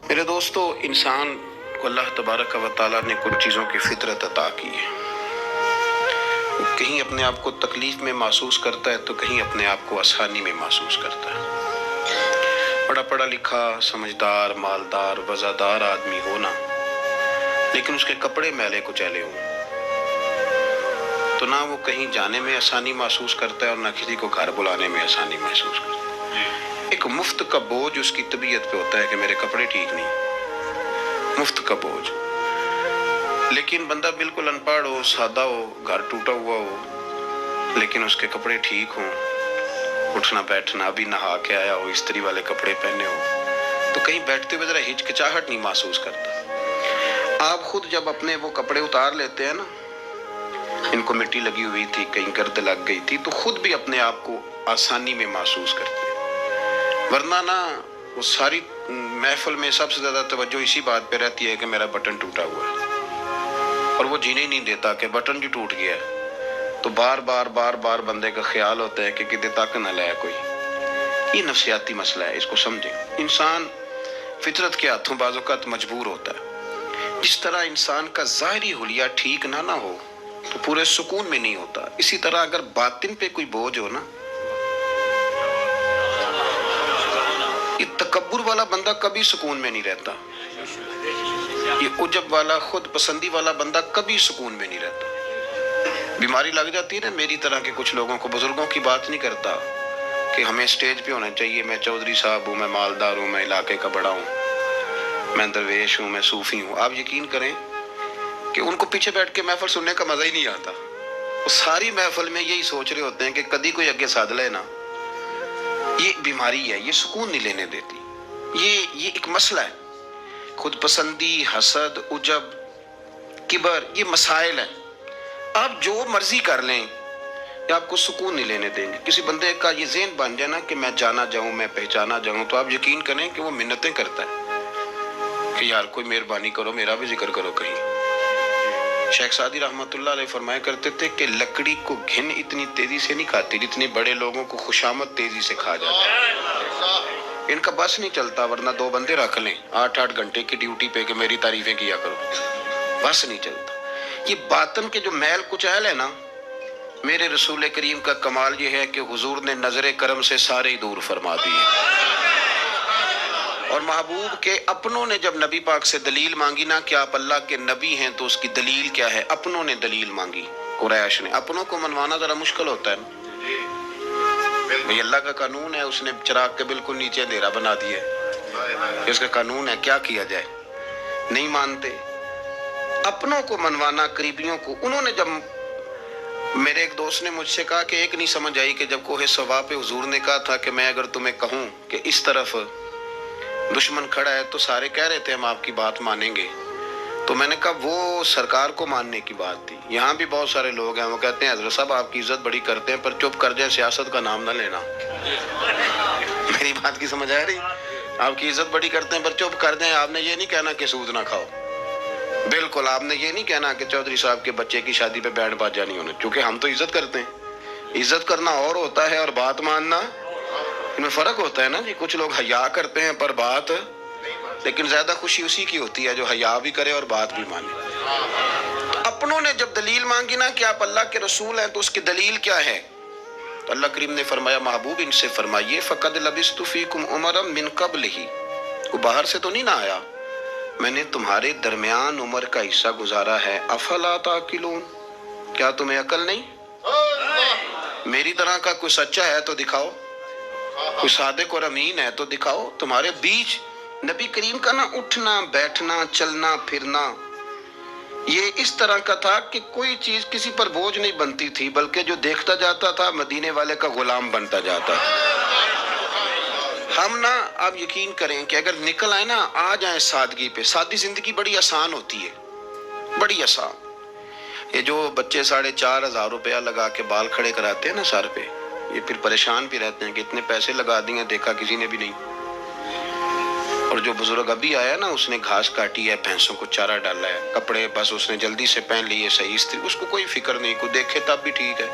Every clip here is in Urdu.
میرے دوستو، انسان کو اللہ تبارک و تعالیٰ نے کچھ چیزوں کی فطرت عطا کی ہے۔ وہ کہیں اپنے آپ کو تکلیف میں محسوس کرتا ہے تو کہیں اپنے آپ کو آسانی میں محسوس کرتا ہے۔ بڑا پڑھا لکھا، سمجھدار، مالدار، وزادار آدمی ہونا، لیکن اس کے کپڑے میلے کچیلے ہوں تو نہ وہ کہیں جانے میں آسانی محسوس کرتا ہے اور نہ کسی کو گھر بلانے میں آسانی محسوس کرتا ہے۔ ایک مفت کا بوجھ اس کی طبیعت پہ ہوتا ہے کہ میرے کپڑے ٹھیک نہیں، مفت کا بوجھ۔ لیکن بندہ بالکل ان پڑھ ہو، سادہ ہو، گھر ٹوٹا ہوا ہو، لیکن اس کے کپڑے ٹھیک ہوں، اٹھنا بیٹھنا، ابھی نہا کے آیا ہو، استری والے کپڑے پہنے ہو تو کہیں بیٹھتے ہوئے ذرا ہچکچاہٹ نہیں محسوس کرتا۔ آپ خود جب اپنے وہ کپڑے اتار لیتے ہیں نا، ان کو مٹی لگی ہوئی تھی، کہیں گرد لگ گئی تھی، تو خود بھی اپنے آپ کو آسانی میں محسوس کرتے ہیں۔ ورنہ نا وہ ساری محفل میں سب سے زیادہ توجہ اسی بات پہ رہتی ہے کہ میرا بٹن ٹوٹا ہوا ہے، اور وہ جینے ہی نہیں دیتا کہ بٹن جو ٹوٹ گیا ہے تو بار بار بندے کا خیال ہوتا ہے کہ کدے تک نہ لائے کوئی۔ یہ نفسیاتی مسئلہ ہے، اس کو سمجھیں۔ انسان فطرت کے ہاتھوں بعض اوقات مجبور ہوتا ہے۔ جس طرح انسان کا ظاہری حلیہ ٹھیک نہ ہو تو پورے سکون میں نہیں ہوتا، اسی طرح اگر باطن پہ کوئی بوجھ ہو نا، یہ تکبر والا بندہ کبھی سکون میں نہیں رہتا، یہ عجب والا، خود پسندی والا بندہ کبھی سکون میں نہیں رہتا۔ بیماری لگ جاتی ہے نا میری طرح کے کچھ لوگوں کو، بزرگوں کی بات نہیں کرتا کہ ہمیں سٹیج پہ ہونا چاہیے، میں چودھری صاحب ہوں، میں مالدار ہوں، میں علاقے کا بڑا ہوں، میں درویش ہوں، میں صوفی ہوں۔ آپ یقین کریں کہ ان کو پیچھے بیٹھ کے محفل سننے کا مزہ ہی نہیں آتا۔ وہ ساری محفل میں یہی سوچ رہے ہوتے ہیں کہ کدی کوئی اگے ساتھ لے نا۔ یہ بیماری ہے، یہ سکون نہیں لینے دیتی۔ یہ ایک مسئلہ ہے، خود پسندی، حسد، عجب، کبر، یہ مسائل ہیں۔ آپ جو مرضی کر لیں، یہ آپ کو سکون نہیں لینے دیں گے۔ کسی بندے کا یہ ذہن بن جائے نا کہ میں جانا جاؤں، میں پہچانا جاؤں، تو آپ یقین کریں کہ وہ منتیں کرتا ہے کہ یار کوئی مہربانی کرو، میرا بھی ذکر کرو کہیں۔ شیخ سعدی رحمۃ اللہ علیہ فرمایا کرتے تھے کہ لکڑی کو گھن اتنی تیزی سے نہیں کھاتی جتنی بڑے لوگوں کو خوشامد تیزی سے کھا جاتا ہے۔ ان کا بس نہیں چلتا، ورنہ 2 بندے رکھ لیں 8 گھنٹے کی ڈیوٹی پہ کہ میری تعریفیں کیا کرو، بس نہیں چلتا۔ یہ باطن کے جو میل کچیل ہے نا، میرے رسول کریم کا کمال یہ ہے کہ حضور نے نظر کرم سے سارے ہی دور فرما دیے۔ اور محبوب کے اپنوں نے جب نبی پاک سے دلیل مانگی نا کہ آپ اللہ کے نبی ہیں تو اس کی دلیل کیا ہے، اپنوں نے دلیل مانگی، قریش نے۔ اپنوں کو منوانا ذرا مشکل ہوتا ہے نا، بھئی اللہ کا قانون ہے، اس نے چراغ کے بالکل نیچے اندھیرا بنا دیا ہے، اس کا قانون ہے، کیا کیا جائے، نہیں مانتے۔ اپنوں کو منوانا، قریبیوں کو، انہوں نے جب، میرے ایک دوست نے مجھ سے کہا کہ ایک نہیں سمجھ آئی کہ جب کوہ صفا پہ حضور نے کہا تھا کہ میں اگر تمہیں کہوں کہ اس طرف دشمن کھڑا ہے تو سارے کہہ رہے تھے ہم آپ کی بات مانیں گے، تو میں نے کہا وہ سرکار کو ماننے کی بات تھی۔ یہاں بھی بہت سارے لوگ ہیں وہ کہتے ہیں حضرت صاحب آپ کی عزت بڑی کرتے ہیں پر چپ کر جائیں، سیاست کا نام نہ لینا۔ میری بات کی سمجھ آ رہی؟ آپ کی عزت بڑی کرتے ہیں پر چپ کر جائیں، آپ نے یہ نہیں کہنا کہ سود نہ کھاؤ، بالکل آپ نے یہ نہیں کہنا کہ چودھری صاحب کے بچے کی شادی پہ بینڈ باجا نہیں ہونا، کیونکہ ہم تو عزت کرتے ہیں۔ عزت کرنا اور ہوتا ہے اور بات ماننا، ان میں فرق ہوتا ہے نا جی۔ کچھ لوگ حیا کرتے ہیں پر بات، لیکن زیادہ خوشی اسی کی ہوتی ہے جو حیا بھی کرے اور بات بھی مانے۔ تو اپنوں نے جب دلیل مانگی نا کہ آپ اللہ کے رسول ہیں تو اس کی دلیل کیا ہے، تو اللہ کریم نے فرمایا محبوب ان سے فرمائیے فقد لبثت فیکم عمرا من قبلہ، وہ باہر سے تو نہیں نہ آیا، میں نے تمہارے درمیان عمر کا حصہ گزارا ہے، افلا تعقلون، کیا تمہیں عقل نہیں؟ میری طرح کا کوئی سچا ہے تو دکھاؤ، کوئی صادق اور امین ہے تو دکھاؤ۔ تمہارے بیچ نبی کریم کا نا اٹھنا بیٹھنا چلنا پھرنا یہ اس طرح کا تھا کہ کوئی چیز کسی پر بوجھ نہیں بنتی تھی، بلکہ جو دیکھتا جاتا تھا مدینے والے کا غلام بنتا جاتا تھا۔ ہم نا آپ یقین کریں کہ اگر نکل آئے نا، آ جائیں سادگی پہ، سادی زندگی بڑی آسان ہوتی ہے، بڑی آسان۔ یہ جو بچے 4,500 روپیہ لگا کے بال کھڑے کراتے ہیں نا سر پہ، یہ پھر پریشان بھی رہتے ہیں کہ اتنے پیسے لگا دیے دیکھا کسی نے بھی نہیں۔ اور جو بزرگ ابھی آیا نا، اس نے گھاس کاٹی ہے، بھینسوں کو چارہ ڈالا ہے، کپڑے بس اس نے جلدی سے پہن لیے صحیح استری، اس کو کوئی فکر نہیں، کوئی دیکھے تب بھی ٹھیک ہے،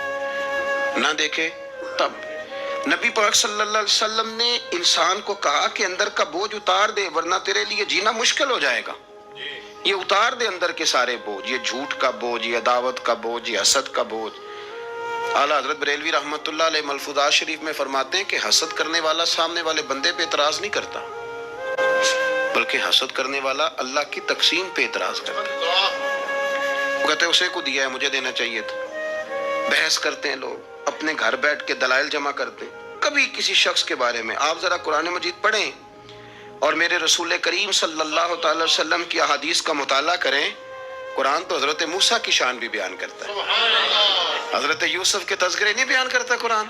نہ دیکھے تب۔ نبی پاک صلی اللہ علیہ وسلم نے انسان کو کہا کہ اندر کا بوجھ اتار دے ورنہ تیرے لیے جینا مشکل ہو جائے گا. یہ اتار دے اندر کے سارے بوجھ، یہ جھوٹ کا بوجھ، یہ عداوت کا بوجھ، یہ حسد کا بوجھ. اعلیٰ حضرت بریلوی رحمۃ اللہ علیہ ملفوظات شریف میں فرماتے ہیں کہ حسد کرنے والا سامنے والے بندے پہ اعتراض نہیں کرتا، بلکہ حسد کرنے والا اللہ کی تقسیم پہ اعتراض کرتا ہے. وہ کہتے ہیں اسے کو دیا ہے مجھے دینا چاہیے تھا. بحث کرتے ہیں لوگ، اپنے گھر بیٹھ کے دلائل جمع کرتے ہیں. کبھی کسی شخص کے بارے میں آپ ذرا قرآن مجید پڑھیں اور میرے رسول کریم صلی اللہ تعالی وسلم کی احادیث کا مطالعہ کریں. قرآن تو حضرت موسیٰ کی شان بھی بیان کرتا ہے، حضرت یوسف کے تذکرے نہیں بیان کرتا قرآن.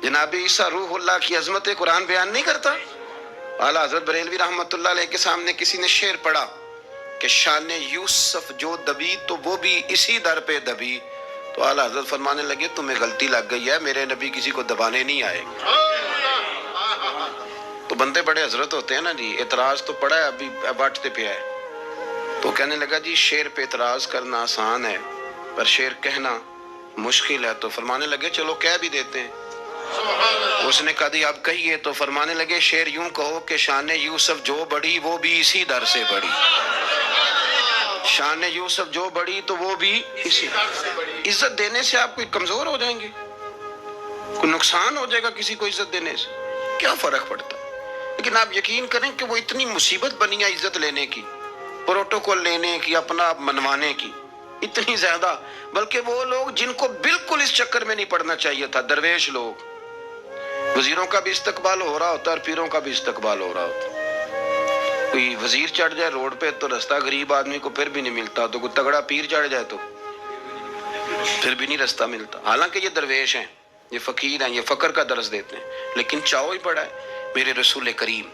جناب عیسیٰ روح اللہ کی عظمت قرآن بیان نہیں کرتا. اعلیٰ حضرت بریلوی رحمۃ اللہ علیہ کے سامنے کسی نے شعر پڑھا کہ شان یوسف جو دبی تو وہ بھی اسی در پہ دبی، تو اعلیٰ حضرت فرمانے لگے تمہیں غلطی لگ گئی ہے، میرے نبی کسی کو دبانے نہیں آئے. تو بندے بڑے حضرت ہوتے ہیں نا جی، اعتراض تو پڑا ہے ابھی باٹتے پہ ہے. تو کہنے لگا جی شعر پہ اعتراض کرنا آسان ہے پر شعر کہنا مشکل ہے. تو فرمانے لگے چلو کہہ بھی دیتے ہیں. اس نے کہا دی آپ کہیے. تو فرمانے لگے شعر یوں کہو کہ شان یوسف جو بڑی وہ بھی اسی در سے بڑی. شان یوسف جو بڑی تو وہ بھی اسی. عزت دینے سے آپ کوئی کمزور ہو جائیں گے؟ کوئی نقصان ہو جائے گا کسی کو عزت دینے سے؟ کیا فرق پڑتا؟ لیکن آپ یقین کریں کہ وہ اتنی مصیبت بنی ہے عزت لینے کی، پروٹوکول لینے کی، اپنا آپ منوانے کی، اتنی زیادہ. بلکہ وہ لوگ جن کو بالکل اس چکر میں نہیں پڑنا چاہیے تھا، درویش لوگ، وزیروں کا بھی استقبال ہو رہا ہوتا ہے اور پیروں کا بھی استقبال ہو رہا ہوتا ہے. کوئی وزیر چڑھ جائے روڈ پہ تو رستہ غریب آدمی کو پھر بھی نہیں ملتا، تو کوئی تگڑا پیر چڑھ جائے تو پھر بھی نہیں رستہ ملتا. حالانکہ یہ درویش ہیں، یہ فقیر ہیں، یہ فقر کا درس دیتے ہیں، لیکن چاؤ ہی پڑا ہے. میرے رسول کریم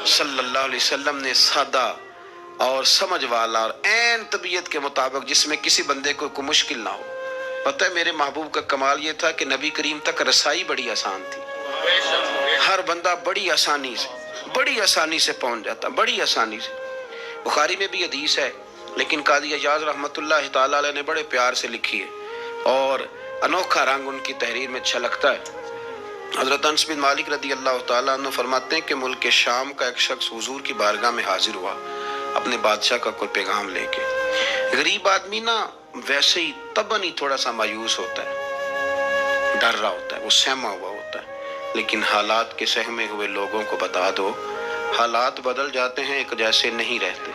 صلی اللہ علیہ وسلم نے سادہ اور سمجھ والا اور عین طبیعت کے مطابق جس میں کسی بندے کو کوئی مشکل نہ ہو. پتہ ہے میرے محبوب کا کمال یہ تھا کہ نبی کریم تک رسائی بڑی آسان تھی. ہر بندہ بڑی آسانی سے پہنچ جاتا، بڑی آسانی سے. بخاری میں بھی حدیث ہے لیکن قاضی اعجاز رحمۃ اللہ تعالی علیہ نے بڑے پیار سے لکھی ہے اور انوکھا رنگ ان کی تحریر میں چھلکتا ہے. حضرت انس بن مالک رضی اللہ تعالیٰ عنہ فرماتے ہیں کہ ملک شام کا ایک شخص حضور کی بارگاہ میں حاضر ہوا اپنے بادشاہ کا کوئی پیغام لے کے. غریب آدمی نا ویسے ہی طبعاً ہی تھوڑا سا مایوس ہوتا ہے، ڈر رہا ہوتا ہے، وہ سہما ہوا ہوتا ہے. لیکن حالات کے سہمے ہوئے لوگوں کو بتا دو حالات بدل جاتے ہیں، ایک جیسے نہیں رہتے.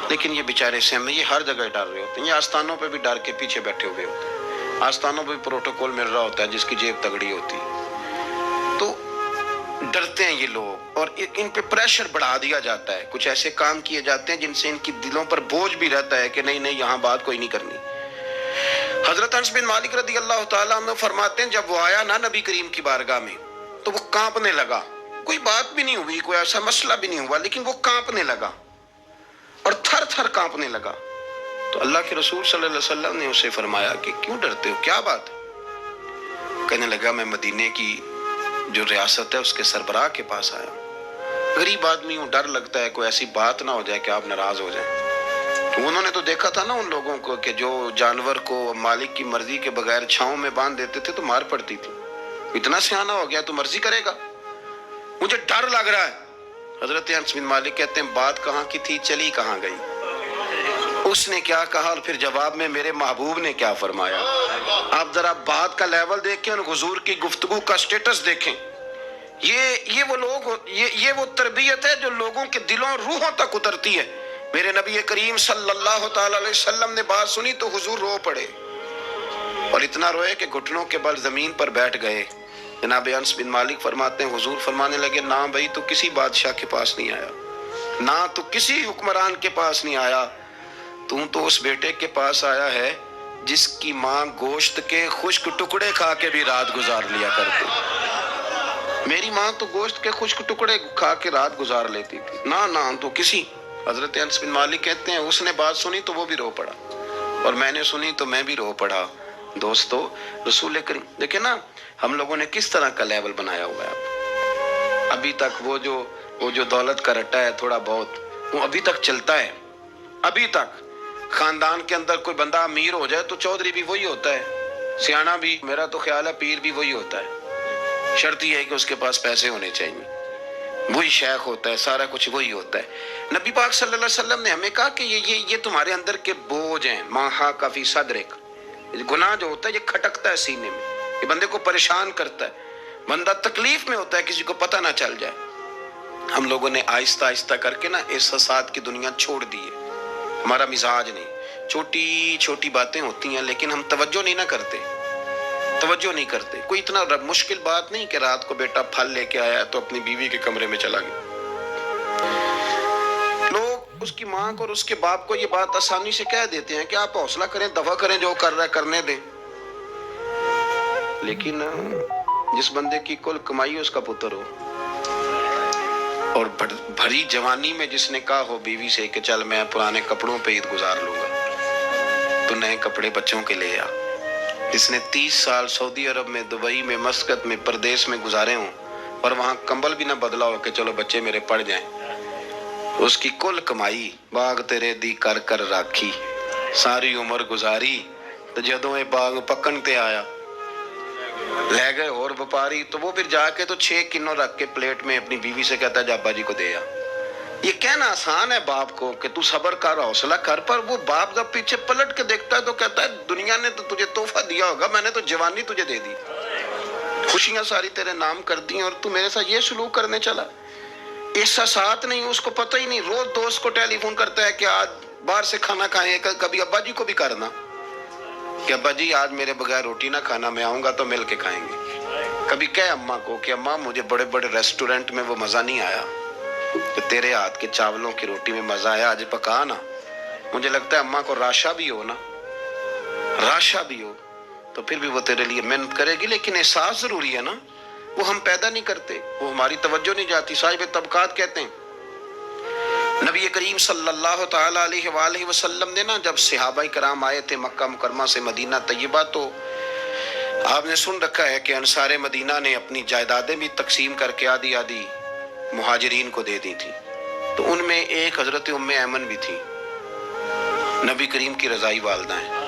لیکن یہ بیچارے سہمے، یہ ہر جگہ ڈر رہے ہوتے ہیں. یہ آستانوں پہ بھی ڈر کے پیچھے بیٹھے ہوئے ہوتے ہیں، آستانوں پہ بھی پروٹوکول مل رہا ہوتا ہے جس کی جیب تگڑی ہوتی ہے. تو ڈرتے ہیں یہ لوگ اور ان پہ پریشر بڑھا دیا جاتا ہے. کچھ ایسے کام کیے جاتے ہیں جن سے ان کی دلوں پر بوجھ بھی رہتا ہے کہ نہیں یہاں بات کوئی نہیں کرنی. حضرت انس بن مالک رضی اللہ تعالیٰ عنہ فرماتے ہیں جب وہ آیا نا نبی کریم کی بارگاہ میں تو وہ کانپنے لگا. کوئی بات بھی نہیں ہوئی، کوئی ایسا مسئلہ بھی نہیں ہوا، لیکن وہ کانپنے لگا اور تھر تھر کانپنے لگا. تو اللہ کے رسول صلی اللہ علیہ وسلم نے اسے فرمایا کہ کیوں ڈرتے ہو، کیا بات ہے؟ کہنے لگا میں مدینے کی جو ریاست ہے اس کے سربراہ کے پاس آیا. غریب آدمی ہوں، ڈر لگتا ہے کوئی ایسی بات نہ ہو جائے کہ آپ ناراض ہو جائیں. تو انہوں نے تو دیکھا تھا نا ان لوگوں کو کہ جو جانور کو مالک کی مرضی کے بغیر چھاؤں میں باندھ دیتے تھے تو مار پڑتی تھی. اتنا سیانہ ہو گیا تو مرضی کرے گا، مجھے ڈر لگ رہا ہے. حضرت انس بن مالک کہتے ہیں بات کہاں کی تھی چلی کہاں گئی. اس نے کیا کہا اور پھر جواب میں میرے محبوب نے کیا فرمایا. آپ ذرا بات کا لیول دیکھیں اور حضور کی گفتگو کا سٹیٹس دیکھیں. یہ وہ لوگ، یہ وہ تربیت ہے جو لوگوں کے دلوں روحوں تک اترتی ہے. میرے نبی کریم صلی اللہ تعالی علیہ وسلم نے بات سنی تو حضور رو پڑے اور اتنا روئے کہ گھٹنوں کے بل زمین پر بیٹھ گئے. جناب انس بن مالک فرماتے ہیں حضور فرمانے لگے نہ بھائی تو کسی بادشاہ کے پاس نہیں آیا، نہ تو کسی حکمران کے پاس نہیں آیا، تو اس بیٹے کے پاس آیا ہے جس کی ماں گوشت کے خشک ٹکڑے کھا کے بھی رات گزار لیا کرتی. میری ماں تو گوشت کے خشک ٹکڑے کھا کے رات گزار لیتی تھی، نہ تو کسی. حضرت انس بن مالک کہتے ہیں اس نے بات سنی تو وہ بھی رو پڑا اور میں نے سنی تو میں بھی رو پڑا. دوستو رسول کریم دیکھیں نا ہم لوگوں نے کس طرح کا لیول بنایا ہوا ہے. ابھی تک وہ جو دولت کا رٹا ہے تھوڑا بہت وہ ابھی تک چلتا ہے. ابھی تک خاندان کے اندر کوئی بندہ امیر ہو جائے تو چودھری بھی وہی ہوتا ہے، سیانہ بھی، میرا تو خیال ہے پیر بھی وہی ہوتا ہے. شرط یہ ہے کہ اس کے پاس پیسے ہونے چاہیے، وہی شیخ ہوتا ہے، سارا کچھ وہی ہوتا ہے۔ نبی پاک صلی اللہ علیہ وسلم نے ہمیں کہا کہ یہ تمہارے اندر کے بوجھ ہیں، ماہا کافی صدرک، گناہ جو ہوتا ہے یہ کھٹکتا ہے سینے میں، یہ بندے کو پریشان کرتا ہے، بندہ تکلیف میں ہوتا ہے کسی کو پتہ نہ چل جائے۔ ہم لوگوں نے آہستہ آہستہ کر کے نا احساسات کی دنیا چھوڑ دی ہے، ہمارا مزاج نہیں، چھوٹی چھوٹی باتیں ہوتی ہیں لیکن ہم توجہ نہیں نہ کرتے، توجہ نہیں کرتے۔ کوئی اتنا مشکل بات نہیں کہ رات کو بیٹا پھل لے کے آیا تو اپنی بیوی کے کمرے میں چلا گیا۔ لوگ اس کی ماں کو اور اس کے باپ کو یہ بات آسانی سے کہہ دیتے ہیں کہ آپ حوصلہ کریں، دفع کریں، جو کر رہا ہے کرنے دیں، لیکن جس بندے کی کل کمائی اس کا پتر ہو اور بھری جوانی میں جس نے کہا ہو بیوی سے کہ چل میں پرانے کپڑوں پہ عید گزار لوں گا، تو نئے کپڑے بچوں کے لے آ، جس نے 30 سال سعودی عرب میں، دبئی میں، مسقط میں، پردیس میں گزارے ہوں اور وہاں کمبل بھی نہ بدلا ہو کہ چلو بچے میرے پڑ جائیں، اس کی کل کمائی باغ تیرے دی کر کر راکھی، ساری عمر گزاری تو جدوں اے باغ پکن تے آیا لے گئے اور وپاری، تو وہ پھر جا کے تو 6 کنو رکھ کے پلیٹ میں اپنی بیوی سے کہتا ہے جا ابا جی کو دے آ۔ یہ کہنا آسان ہے باپ کو کہ تو صبر کر، حوصلہ کر، پر وہ باپ جب پیچھے پلٹ کے دیکھتا ہے تو کہتا ہے دنیا نے تو تجھے تحفہ دیا ہوگا، میں نے تو جوانی تجھے دے دی، خوشیاں ساری تیرے نام کر دی اور تو میرے ساتھ یہ سلوک کرنے چلا۔ احساسات نہیں، اس کو پتہ ہی نہیں، روز دوست کو ٹیلی فون کرتا ہے کہ آج باہر سے کھانا کھائیں، کبھی ابا جی کو بھی کرنا کہ ابا جی آج میرے بغیر روٹی نہ کھانا، میں آؤں گا تو مل کے کھائیں گے۔ کبھی کہے اماں کو کہ اماں مجھے بڑے بڑے ریسٹورنٹ میں وہ مزہ نہیں آیا کہ تیرے ہاتھ کے چاولوں کی روٹی میں مزہ آیا، آج پکا نا۔ مجھے لگتا ہے اماں کو راشا بھی ہو نا، راشا بھی ہو تو پھر بھی وہ تیرے لیے محنت کرے گی، لیکن احساس ضروری ہے نا، وہ ہم پیدا نہیں کرتے، وہ ہماری توجہ نہیں جاتی۔ صاحب طبقات کہتے ہیں نبی کریم صلی اللہ تعالیٰ علیہ وآلہ وسلم نے نا جب صحابہ کرام آئے تھے مکہ مکرمہ سے مدینہ طیبہ، تو آپ نے سن رکھا ہے کہ انصار مدینہ نے اپنی جائیدادیں بھی تقسیم کر کے آدھی آدھی مہاجرین کو دے دی تھی، تو ان میں ایک حضرت ام ایمن بھی تھی، نبی کریم کی رضائی والدہ ہیں،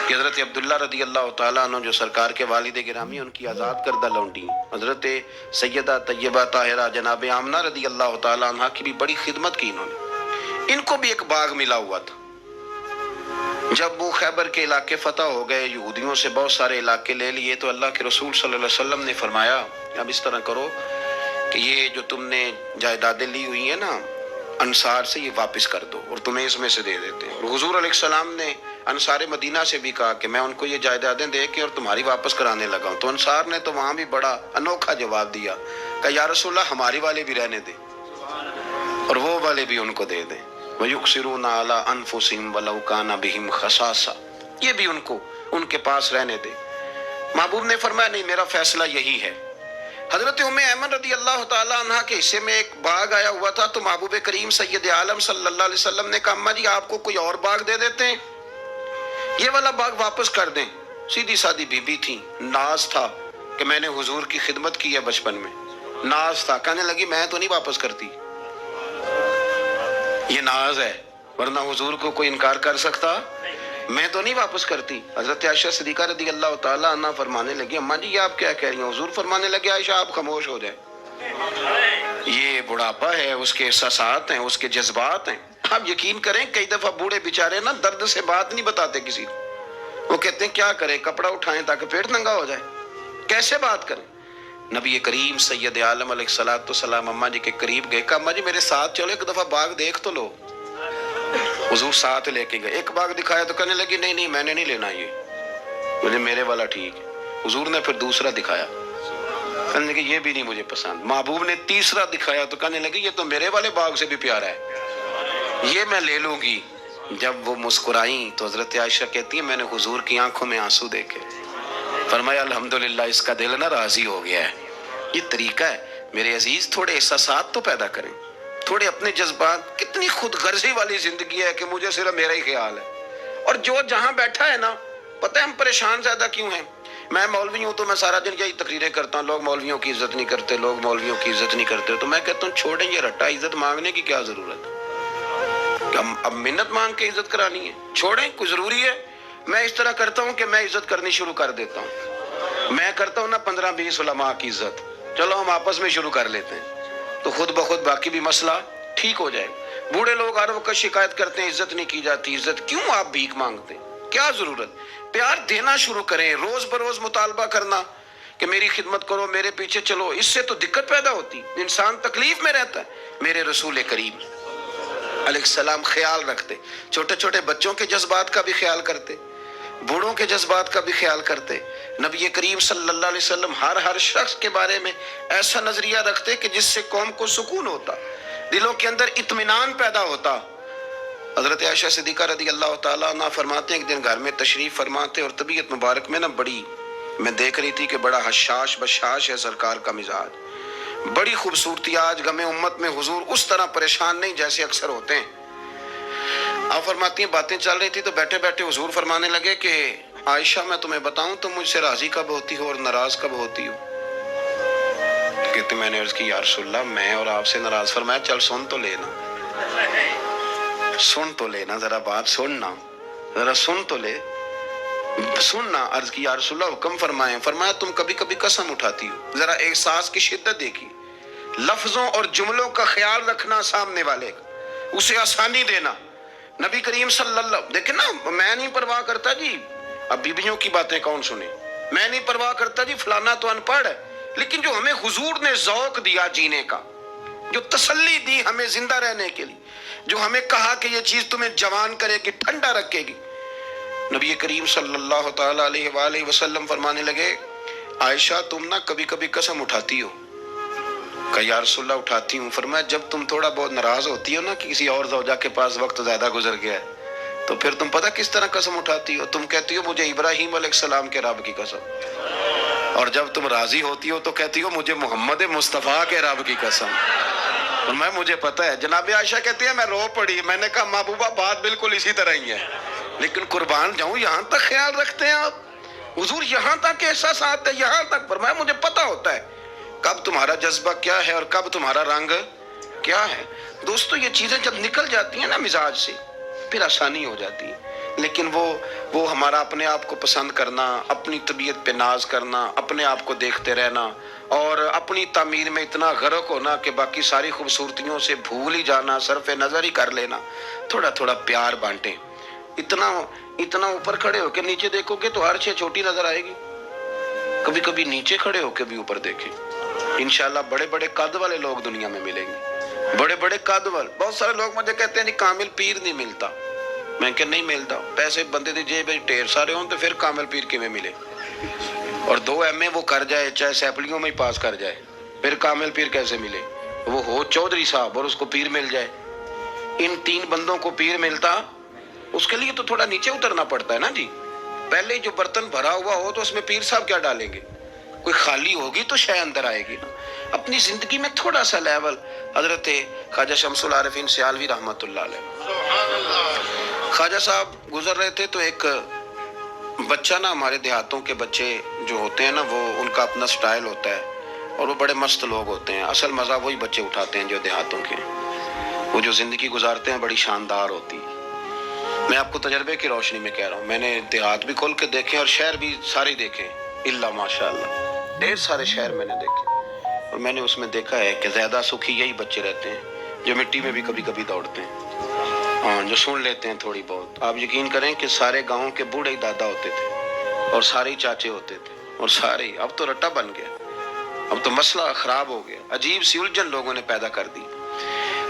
کہ حضرت عبداللہ رضی اللہ تعالیٰ عنہ جو سرکار کے والد گرامی، ان کی آزاد کردہ لونڈی حضرت سیدہ طیبہ طاہرہ جناب آمنہ رضی اللہ تعالیٰ عنہ کی بھی بڑی خدمت کی انہوں نے۔ ان کو بھی ایک باغ ملا ہوا تھا، جب وہ خیبر کے علاقے فتح ہو گئے، یہودیوں سے بہت سارے علاقے لے لیے، تو اللہ کے رسول صلی اللہ علیہ وسلم نے فرمایا اب اس طرح کرو کہ یہ جو تم نے جائیدادیں لی ہوئی ہیں نا انصار سے، یہ واپس کر دو اور تمہیں اس میں سے دے دیتے ہیں۔ اور حضور علیہ السلام نے انصار مدینہ سے بھی کہا کہ میں ان کو یہ جائیدادیں دے کے اور تمہاری واپس کرانے لگا ہوں، تو انصار نے تو وہاں بھی بڑا انوکھا جواب دیا کہ یا رسول اللہ ہماری والے بھی رہنے دیں اور وہ والے بھی ان کو دے دیں۔ وَيُقْصِرُونَ عَلَىٰ أَنفُسِهِمْ وَلَوْ كَانَ بِهِمْ خَصَاصَةٌ، یہ بھی ان کے پاس رہنے دے۔ محبوب نے فرمایا نہیں، میرا فیصلہ یہی ہے۔ حضرت ام ایمن رضی اللہ تعالیٰ عنہ کے حصے میں ایک باغ آیا ہوا تھا، تو محبوب کریم سید عالم صلی اللہ علیہ وسلم نے کہا اماں جی آپ کو کوئی اور باغ دے دیتے ہیں، یہ والا باغ واپس کر دیں۔ سیدھی سادی بی بی تھی، ناز تھا کہ میں نے حضور کی خدمت کی ہے بچپن میں، ناز تھا، کہنے لگی میں تو نہیں واپس کرتی، یہ ناز ہے، ورنہ حضور کو کوئی انکار کر سکتا، میں تو نہیں واپس کرتی۔ حضرت عائشہ صدیقہ رضی اللہ تعالیٰ عنہ فرمانے لگی اماں جی یہ آپ کیا کہہ رہی ہیں؟ حضور فرمانے لگے عائشہ آپ خاموش ہو جائیں، یہ بڑھاپا ہے، اس کے احساسات ہیں، اس کے جذبات ہیں۔ آپ یقین کریں کئی دفعہ بوڑھے بیچارے نا درد سے بات نہیں بتاتے کسی کو، وہ کہتے ہیں کیا کریں، کپڑا اٹھائیں تاکہ پیٹ ننگا ہو جائے، کیسے بات کریں۔ نبی کریم سید عالم علیہ السلام اماں جی کے قریب گئے، کہا اماں جی میرے ساتھ چلو ایک دفعہ باغ دیکھ تو لو۔ حضور ساتھ لے کے گئے، ایک باغ دکھایا تو کہنے لگی نہیں میں نے نہیں لینا، یہ مجھے میرے والا ٹھیک ہے۔ حضور نے پھر دوسرا دکھایا، کہنے لگی یہ بھی نہیں مجھے پسند۔ محبوب نے تیسرا دکھایا تو کہنے لگی یہ تو میرے والے باغ سے بھی پیارا ہے، یہ میں لے لوں گی۔ جب وہ مسکرائیں تو حضرت عائشہ کہتی ہے میں نے حضور کی آنکھوں میں آنسو دیکھے، فرمایا الحمدللہ اس کا دل نہ راضی ہو گیا ہے۔ یہ طریقہ ہے میرے عزیز، تھوڑے احساسات تو پیدا کریں، تھوڑے اپنے جذبات۔ کتنی خود غرضی والی زندگی ہے کہ مجھے صرف میرا ہی خیال ہے، اور جو جہاں بیٹھا ہے نا، پتہ ہے ہم پریشان زیادہ کیوں ہیں؟ میں مولوی ہوں تو میں سارا دن یہی تقریریں کرتا ہوں، لوگ مولویوں کی عزت نہیں کرتے، لوگ مولویوں کی عزت نہیں کرتے، تو میں کہتا ہوں چھوڑیں یہ رٹا، عزت مانگنے کی کیا ضرورت ہے؟ اب منت مانگ کے عزت کرانی ہے؟ چھوڑیں، کوئی ضروری ہے؟ میں اس طرح کرتا ہوں کہ میں عزت کرنی شروع کر دیتا ہوں، میں کرتا ہوں نا 15-20 علماء کی عزت، چلو ہم آپس میں شروع کر لیتے ہیں تو خود بخود باقی بھی مسئلہ ٹھیک ہو جائے۔ بوڑھے لوگ ہر وقت شکایت کرتے ہیں عزت نہیں کی جاتی، عزت کیوں آپ بھیک مانگتے ہیں؟ کیا ضرورت؟ پیار دینا شروع کریں، روز بروز مطالبہ کرنا کہ میری خدمت کرو، میرے پیچھے چلو، اس سے تو دقت پیدا ہوتی، انسان تکلیف میں رہتا ہے۔ میرے رسول کریم علیہ السلام خیال رکھتے، چھوٹے چھوٹے بچوں کے جذبات کا بھی خیال کرتے، بوڑھوں کے جذبات کا بھی خیال کرتے۔ نبی کریم صلی اللہ علیہ وسلم ہر شخص کے بارے میں ایسا نظریہ رکھتے کہ جس سے قوم کو سکون ہوتا، دلوں کے اندر اطمینان پیدا ہوتا۔ حضرت عائشہ صدیقہ رضی اللہ تعالیٰ عنہ فرماتے ہیں ایک دن گھر میں تشریف فرماتے اور طبیعت مبارک میں نا بڑی، میں دیکھ رہی تھی کہ بڑا حشاش بشاش ہے سرکار کا مزاج، بڑی خوبصورتی، آج غم امت میں حضور اس طرح پریشان نہیں جیسے اکثر ہوتے ہیں۔ آپ فرماتی ہیں باتیں چل رہی تھی تو بیٹھے بیٹھے حضور فرمانے لگے کہ عائشہ میں تمہیں بتاؤں تم مجھ سے راضی کب ہوتی ہو اور ناراض کب ہوتی ہو؟ کہتے میں نے عرض کی یا رسول اللہ میں اور آپ سے ناراض۔ فرمایا چل سن تو لینا، سن تو لینا، ذرا بات سننا، ذرا سن تو لے، سننا۔ عرض کی یا رسول اللہ حکم فرمائیں۔ فرمایا تم کبھی کبھی قسم اٹھاتی ہو، ذرا احساس کی شدت دیکھی، لفظوں اور جملوں کا خیال رکھنا، سامنے والے کا اسے آسانی دینا۔ نبی کریم صلی اللہ، دیکھیں نا، میں نہیں پرواہ کرتا جی، اب بیویوں کی باتیں کون سنے، میں نہیں پرواہ کرتا جی فلانا تو ان پڑھ ہے، لیکن جو ہمیں حضور نے ذوق دیا جینے کا، جو تسلی دی ہمیں زندہ رہنے کے لیے، جو ہمیں کہا کہ یہ چیز تمہیں جوان کرے گی، ٹھنڈا رکھے گی، نبی کریم صلی اللہ تعالیٰ علیہ وآلہ وسلم فرمانے لگے عائشہ تم نا کبھی کبھی قسم اٹھاتی ہو؟ کہا یا رسول اللہ اٹھاتی ہوں۔ فرمایا جب تم تھوڑا بہت ناراض ہوتی ہو نا کہ کسی اور زوجہ کے پاس وقت زیادہ گزر گیا ہے تو پھر تم پتہ کس طرح قسم اٹھاتی ہو؟ تم کہتی ہو مجھے ابراہیم علیہ السلام کے رب کی قسم، اور جب تم راضی ہوتی ہو تو کہتی ہو مجھے محمد مصطفیٰ کے رب کی قسم۔ اور میں مجھے پتہ ہے، جناب عائشہ کہتی ہے میں رو پڑی، میں نے کہا محبوبہ بات بالکل اسی طرح ہی ہے، لیکن قربان جاؤں یہاں تک خیال رکھتے ہیں آپ، حضور یہاں تک احساسات ہے، یہاں تک فرمایا مجھے پتہ ہوتا ہے کب تمہارا جذبہ کیا ہے اور کب تمہارا رنگ کیا ہے۔ دوستو یہ چیزیں جب نکل جاتی ہیں نا مزاج سے پھر آسانی ہو جاتی ہے، لیکن وہ ہمارا اپنے آپ کو پسند کرنا، اپنی طبیعت پہ ناز کرنا، اپنے آپ کو دیکھتے رہنا اور اپنی تعمیر میں اتنا غرق ہونا کہ باقی ساری خوبصورتیوں سے بھول ہی جانا، صرف نظر ہی کر لینا۔ تھوڑا تھوڑا پیار بانٹیں، اتنا اوپر کھڑے ہو کے نیچے دیکھو گے تو ہر چیز چھوٹی نظر آئے گی، کبھی کبھی نیچے کھڑے ہو کے بھی اوپر دیکھیں، انشاءاللہ بڑے بڑے قد والے لوگ دنیا میں ملیں گے، بڑے بڑے قد والے۔ بہت سارے لوگ مجھے کہتے ہیں جی کامل پیر نہیں ملتا، میں کہ نہیں ملتا، پیسے بندے دی جیب ڈھیر سارے ہوں تو پھر کامل پیر کیویں ملے؟ اور 2 ایم اے وہ کر جائے چاہے سیپلیوں میں ہی پاس کر جائے پھر کامل پیر کیسے ملے؟ وہ ہو چودھری صاحب اور اس کو پیر مل جائے۔ ان 3 بندوں کو پیر ملتا، اس کے لیے تو تھوڑا نیچے اترنا پڑتا ہے نا جی۔ پہلے جو برتن بھرا ہوا ہو تو اس میں پیر صاحب کیا ڈالیں گے؟ کوئی خالی ہوگی تو شے اندر آئے گی نا۔ اپنی زندگی میں تھوڑا سا لیول، حضرت خواجہ شمس العارفین سیالوی رحمۃ اللہ علیہ، خواجہ صاحب گزر رہے تھے تو ایک بچہ نا، ہمارے دیہاتوں کے بچے جو ہوتے ہیں نا وہ ان کا اپنا سٹائل ہوتا ہے اور وہ بڑے مست لوگ ہوتے ہیں، اصل مزہ وہی بچے اٹھاتے ہیں جو دیہاتوں کے، وہ جو زندگی گزارتے ہیں بڑی شاندار ہوتی ہے۔ میں آپ کو تجربے کی روشنی میں کہہ رہا ہوں، میں نے دیہات بھی کھول کے دیکھے اور شہر بھی سارے دیکھے، اللہ ماشاءاللہ ڈھیر سارے شہر میں نے دیکھے، اور میں نے اس میں دیکھا ہے کہ زیادہ سکھی یہی بچے رہتے ہیں جو مٹی میں بھی کبھی کبھی دوڑتے ہیں، ہاں جو سن لیتے ہیں تھوڑی بہت۔ آپ یقین کریں کہ سارے گاؤں کے بوڑھے ہی دادا ہوتے تھے اور سارے ہی چاچے ہوتے تھے اور سارے ہی، اب تو رٹا بن گیا، اب تو مسئلہ خراب ہو گیا، عجیب سی الجھن لوگوں نے پیدا کر دی۔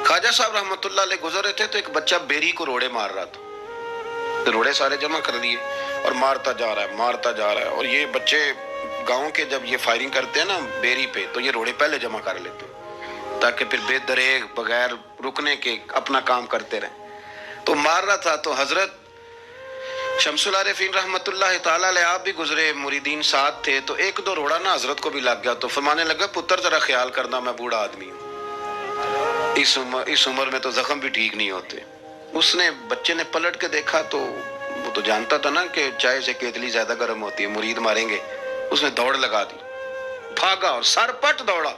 خواجہ صاحب رحمۃ اللہ علیہ گزر رہے تھے تو ایک بچہ بیری کو روڑے مار رہا تھا، روڑے سارے جمع کر دیے اور مارتا جا رہا ہے، اور یہ بچے گاؤں کے جب یہ فائرنگ کرتے ہیں نا بیری پہ تو یہ روڑے پہلے جمع کر لیتے ہیں تاکہ پھر بے دریغ بغیر رکنے کے اپنا کام کرتے رہیں۔ تو مار رہا تھا تو حضرت شمس العارفین رحمۃ اللہ تعالیٰ علیہ آپ بھی گزرے، مریدین ساتھ تھے، تو 1-2 روڑا نا حضرت کو بھی لگ گیا تو فرمانے لگا پتر ذرا خیال کرنا میں بوڑھا آدمی ہوں، اس عمر میں تو زخم بھی ٹھیک نہیں ہوتے۔ اس نے بچے نے پلٹ کے دیکھا تو وہ تو جانتا تھا نا کہ چائے سے کیتلی زیادہ گرم ہوتی ہے، مرید ماریں گے، اس نے دوڑ لگا دی، بھاگا اور سر پٹ دوڑا،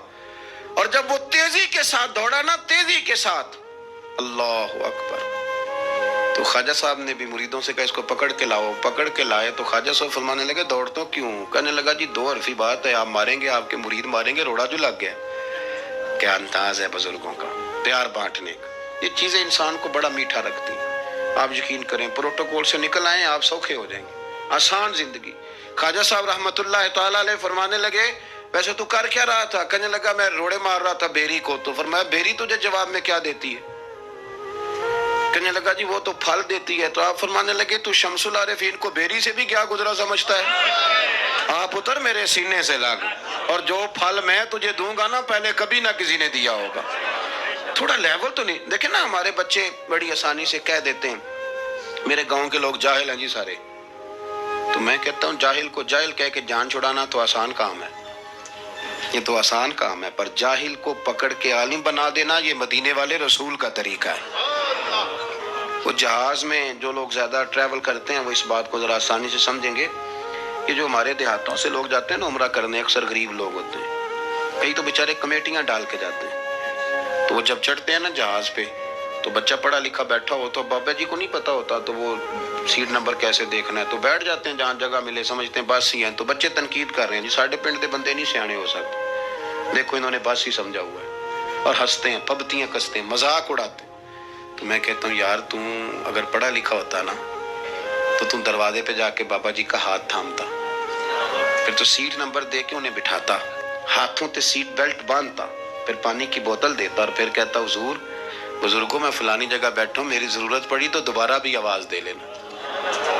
اور جب وہ تیزی کے ساتھ دوڑا نا، تیزی کے ساتھ، اللہ اکبر، تو خواجہ صاحب نے بھی مریدوں سے کہا اس کو پکڑ کے لاؤ، پکڑ کے لائے تو خواجہ صاحب فرمانے لگے دوڑتوں کیوں؟ کہنے لگا جی دو حرفی بات ہے، آپ ماریں گے، آپ کے مرید ماریں گے، روڑا جو لگ گیا۔ کیا انداز ہے بزرگوں کا، پیار بانٹنے کا، یہ چیزیں انسان کو بڑا میٹھا رکھتی ہیں۔ آپ یقین کریں پروٹوکول سے نکل آئیں آپ سوکھے ہو جائیں گے، آسان زندگی۔ خواجہ صاحب رحمت اللہ تعالیٰ علیہ فرمانے لگے ویسے تو کر کیا رہا تھا؟ کہنے لگا میں روڑے مار رہا تھا بیری کو۔ تو فرمایا بیری تجھے جواب میں کیا دیتی ہے؟ کہنے لگا جی وہ تو پھل دیتی ہے۔ تو آپ فرمانے لگے تو شمس العارفین کو بیری سے بھی کیا گزرا سمجھتا ہے؟ آپ اتر میرے سینے سے لگ، اور جو پھل میں تجھے دوں گا نا پہلے کبھی نہ کسی نے دیا ہوگا۔ تھوڑا لیول تو نہیں دیکھیں نا، ہمارے بچے بڑی آسانی سے کہہ دیتے ہیں میرے گاؤں کے لوگ جاہل ہیں جی سارے۔ تو میں کہتا ہوں جاہل کو جاہل کہہ کے جان چھڑانا تو آسان کام ہے، یہ تو آسان کام ہے، پر جاہل کو پکڑ کے عالم بنا دینا یہ مدینے والے رسول کا طریقہ ہے۔ وہ جہاز میں جو لوگ زیادہ ٹریول کرتے ہیں وہ اس بات کو ذرا آسانی سے سمجھیں گے کہ جو ہمارے دیہاتوں سے لوگ جاتے ہیں نا عمرہ کرنے، اکثر غریب لوگ ہوتے ہیں، کئی تو بیچارے کمیٹیاں ڈال کے جاتے ہیں۔ تو وہ جب چڑھتے ہیں نا جہاز پہ تو بچہ پڑھا لکھا بیٹھا ہو تو بابا جی کو نہیں پتا ہوتا تو وہ سیٹ نمبر کیسے دیکھنا ہے، تو بیٹھ جاتے ہیں جہاں جگہ ملے، سمجھتے ہیں بس ہی ہیں۔ تو بچے تنقید کر رہے ہیں جی ساڈے پنڈ دے بندے نہیں سیانے ہو سکتے، دیکھو انہوں نے بس ہی سمجھا ہوا ہے، اور ہنستے ہیں، پبتیاں کستے ہیں، مذاق اڑاتے ہیں۔ تو میں کہتا ہوں یار تم اگر پڑھا لکھا ہوتا نا تو تم دروازے پہ جا کے بابا جی کا ہاتھ تھامتا، پھر تو سیٹ نمبر دے کے انہیں بٹھاتا، ہاتھوں تے سیٹ بیلٹ باندھتا، پھر پانی کی بوتل دیتا اور پھر کہتا حضور بزرگوں میں فلانی جگہ بیٹھا ہوں، میری ضرورت پڑی تو دوبارہ بھی آواز دے لینا۔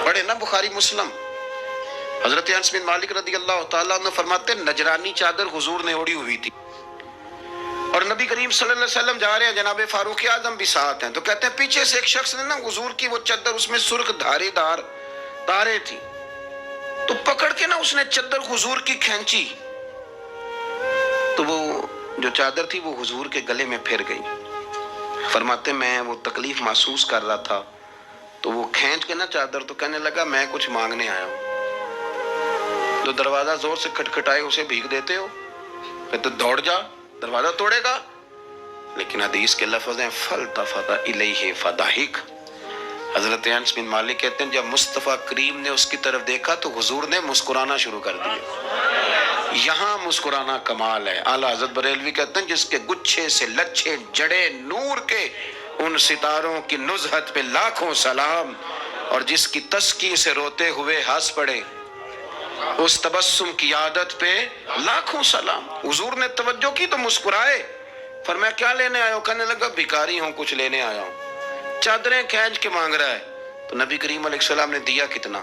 پڑھے نا بخاری مسلم، حضرت انس بن مالک رضی اللہ تعالیٰ عنہ فرماتے نجرانی چادر حضور نے اوڑی ہوئی تھی اور نبی کریم صلی اللہ علیہ وسلم جا رہے ہیں، جناب فاروق اعظم بھی ساتھ ہیں، تو کہتے ہیں پیچھے سے ایک شخص نے نا حضور کی وہ چادر، اس میں سرخ دھارے دار تارے تھی، تو پکڑ کے نا اس نے چادر حضور کی کھینچی، تو وہ جو چادر تھی وہ حضور کے گلے میں پھر گئی۔ فرماتے میں وہ تکلیف محسوس کر رہا تھا تو وہ کھینچ کے نا چادر، تو کہنے لگا میں کچھ مانگنے آیا ہوں۔ تو دروازہ زور سے کھٹکھٹائے اسے بھیگ دیتے ہو، کہتے دوڑ جا دروازہ توڑے گا، لیکن حدیث کے لفظ ہیں فَالْتَفَتَ إِلَيْهِ فَضَحِكَ۔ حضرت انس بن مالک کہتے ہیں جب مصطفیٰ کریم نے اس کی طرف دیکھا تو حضور نے مسکرانا شروع کر دیا۔ یہاں مسکرانا کمال ہے۔ اعلیٰ حضرت بریلوی کہتے ہیں جس کے گچھے سے لچھے جڑے نور کے ان ستاروں کی نزہت پہ لاکھوں سلام، اور جس کی تسکی سے روتے ہوئے ہنس پڑے اس تبسم کی عادت پہ لاکھوں سلام۔ حضور نے توجہ کی تو مسکرائے، فرمایا کیا لینے آیا ہو؟ کہنے لگا بھکاری ہوں کچھ لینے آیا ہوں۔ چادریں کھینچ کے مانگ رہا ہے تو نبی کریم علیہ السلام نے دیا کتنا؟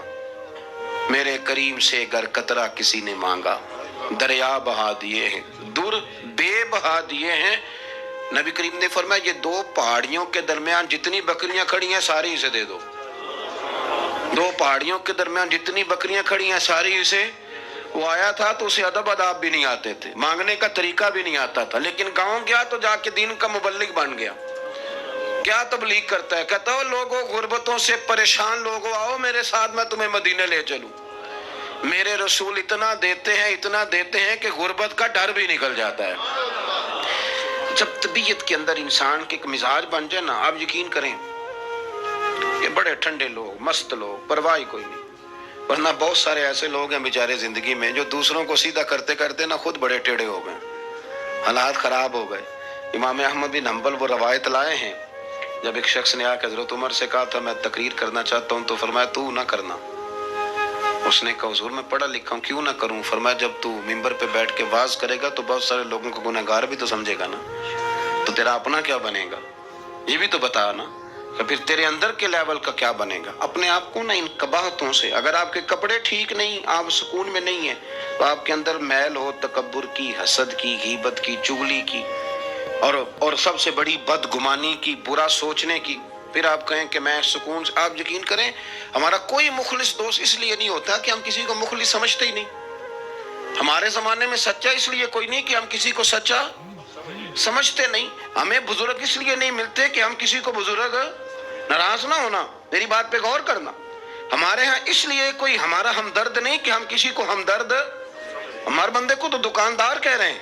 میرے کریم سے گر قطرہ کسی نے مانگا دریا بہا دیے ہیں، در بے بہا دیے ہیں۔ نبی کریم نے فرمایا یہ دو پہاڑیوں کے درمیان جتنی بکریاں کھڑی ہیں ساری اسے دے دو، دو پہاڑیوں کے درمیان جتنی بکریاں کھڑی ہیں ساری اسے۔ وہ آیا تھا تو اسے ادب آداب بھی نہیں آتے تھے، مانگنے کا طریقہ بھی نہیں آتا تھا، لیکن گاؤں گیا تو جا کے دین کا مبلغ بن گیا۔ کیا تبلیغ کرتا ہے؟ کہتا ہو لوگوں غربتوں سے پریشان لوگوں آؤ میرے ساتھ میں تمہیں مدینے لے چلوں۔ میرے رسول اتنا دیتے ہیں کہ غربت کا ڈر بھی نکل جاتا ہے۔ جب طبیعت کے اندر انسان کے ایک مزاج بن جائے نا، آپ یقین کریں یہ بڑے ٹھنڈے لوگ، مست لوگ، پرواہ کوئی نہیں، ورنہ بہت سارے ایسے لوگ ہیں بیچارے زندگی میں جو دوسروں کو سیدھا کرتے کرتے نا خود بڑے ٹیڑے ہو گئے، حالات خراب ہو گئے۔ امام احمد بن حنبل وہ روایت لائے ہیں، جب ایک شخص نے آ کے حضرت عمر سے کہا تھا میں تقریر کرنا چاہتا ہوں، تو فرمایا تو نہ کرنا۔ اس نے کہا حضور میں پڑھا لکھا ہوں کیوں نہ کروں؟ فرمایا جب تو ممبر پہ بیٹھ کے واز کرے گا تو بہت سارے لوگوں کو گنہگار بھی تو سمجھے گا نا، تو تیرا اپنا کیا بنے گا یہ بھی تو بتا نا، کہ پھر تیرے اندر کے لیول کا کیا بنے گا۔ اپنے آپ کو نا ان قباحتوں سے، اگر آپ کے کپڑے ٹھیک نہیں، آپ سکون میں نہیں ہیں، تو آپ کے اندر میل ہو تکبر کی، حسد کی، غیبت کی، چغلی کی، اور سب سے بڑی بدگمانی کی، برا سوچنے کی، پھر آپ کہیں کہ میں سکون سے۔ آپ یقین کریں ہمارا کوئی مخلص دوست اس لیے نہیں ہوتا کہ ہم کسی کو مخلص سمجھتے ہی نہیں۔ ہمارے زمانے میں سچا اس لیے کوئی نہیں کہ ہم کسی کو سچا سمجھتے نہیں۔ ہمیں بزرگ اس لیے نہیں ملتے کہ ہم کسی کو بزرگ، ناراض نہ ہونا، میری بات پہ غور کرنا، ہمارے ہاں اس لیے کوئی ہمارا ہمدرد نہیں کہ ہم کسی کو ہمدرد، ہمارے بندے کو تو دکاندار کہہ رہے ہیں،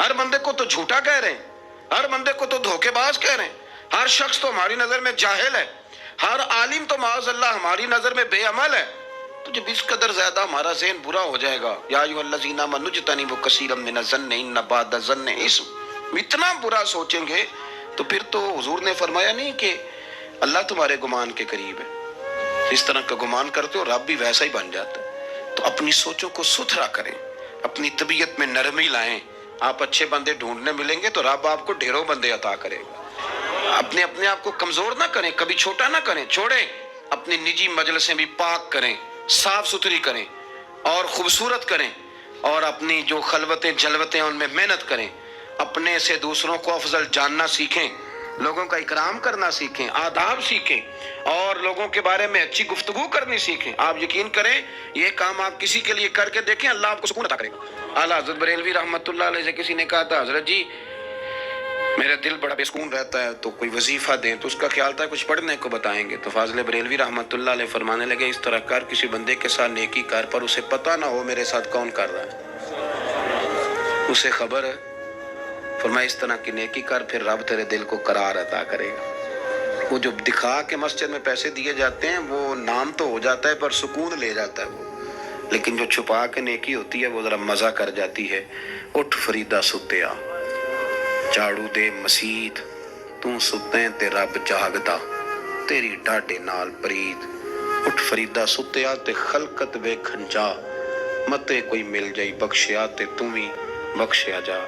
ہر بندے کو تو جھوٹا کہہ رہے ہیں، ہر بندے کو تو دھوکے باز کہہ رہے ہیں، ہر شخص تو ہماری نظر میں جاہل ہے، ہر عالم تو معاذ اللہ ہماری نظر میں بے عمل ہے، تو جب اس قدر زیادہ ہمارا ذہن برا ہو جائے گا، یا ایھا الذین آمنوا اجتنبوا کثیرا من الظن ان بعض الظن اثم، اتنا برا سوچیں گے تو پھر تو حضور نے فرمایا نہیں کہ اللہ تمہارے گمان کے قریب ہے، اس طرح کا گمان کرتے ہو رب بھی ویسا ہی بن جاتا ہے۔ تو اپنی سوچوں کو ستھرا کریں، اپنی طبیعت میں نرمی لائیں۔ آپ اچھے بندے ڈھونڈنے ملیں گے تو رب آپ کو ڈھیروں بندے عطا کرے گا۔ اپنے آپ کو کمزور نہ کریں، کبھی چھوٹا نہ کریں، چھوڑیں۔ اپنی نجی مجلسیں بھی پاک کریں، صاف ستھری کریں اور خوبصورت کریں، اور اپنی جو خلوتیں جلوتیں ان میں محنت کریں۔ اپنے سے دوسروں کو افضل جاننا سیکھیں، لوگوں کا اکرام کرنا سیکھیں، آداب سیکھیں، اور لوگوں کے بارے میں اچھی گفتگو کرنی سیکھیں۔ آپ یقین کریں یہ کام آپ کسی کے لیے کر کے دیکھیں، اللہ آپ کو سکون عطا کرے گا۔ اعلیٰ حضرت بریلوی رحمۃ اللہ علیہ سے کسی نے کہا تھا، حضرت جی میرا دل بڑا بے سکون رہتا ہے تو کوئی وظیفہ دیں، تو اس کا خیال تھا کچھ پڑھنے کو بتائیں گے۔ تو فاضل بریلوی رحمۃ اللہ علیہ فرمانے لگے، اس طرح کر، کسی بندے کے ساتھ نیکی کر پر اسے پتہ نہ ہو میرے ساتھ کون کر رہا ہے، اسے خبر ہے۔ فرمایا اس طرح کی نیکی کر، پھر رب تیرے دل کو قرار عطا کرے گا۔ وہ جو دکھا کے مسجد میں پیسے دیے جاتے ہیں وہ نام تو ہو جاتا ہے پر سکون لے جاتا ہے وہ، لیکن جو چھپا کے نیکی ہوتی ہے وہ ذرا مزہ کر جاتی ہے۔ اٹھ فریدا ستیا، جھاڑو دے مسیت، تو ستیں تے رب جاگدا، تیری ڈاڈے نال پرید۔ اٹھ فریدا ستیا تے خلقت ویکھن جا، متے کوئی مل جائی بخشیا تے توں وی بخشیا جا۔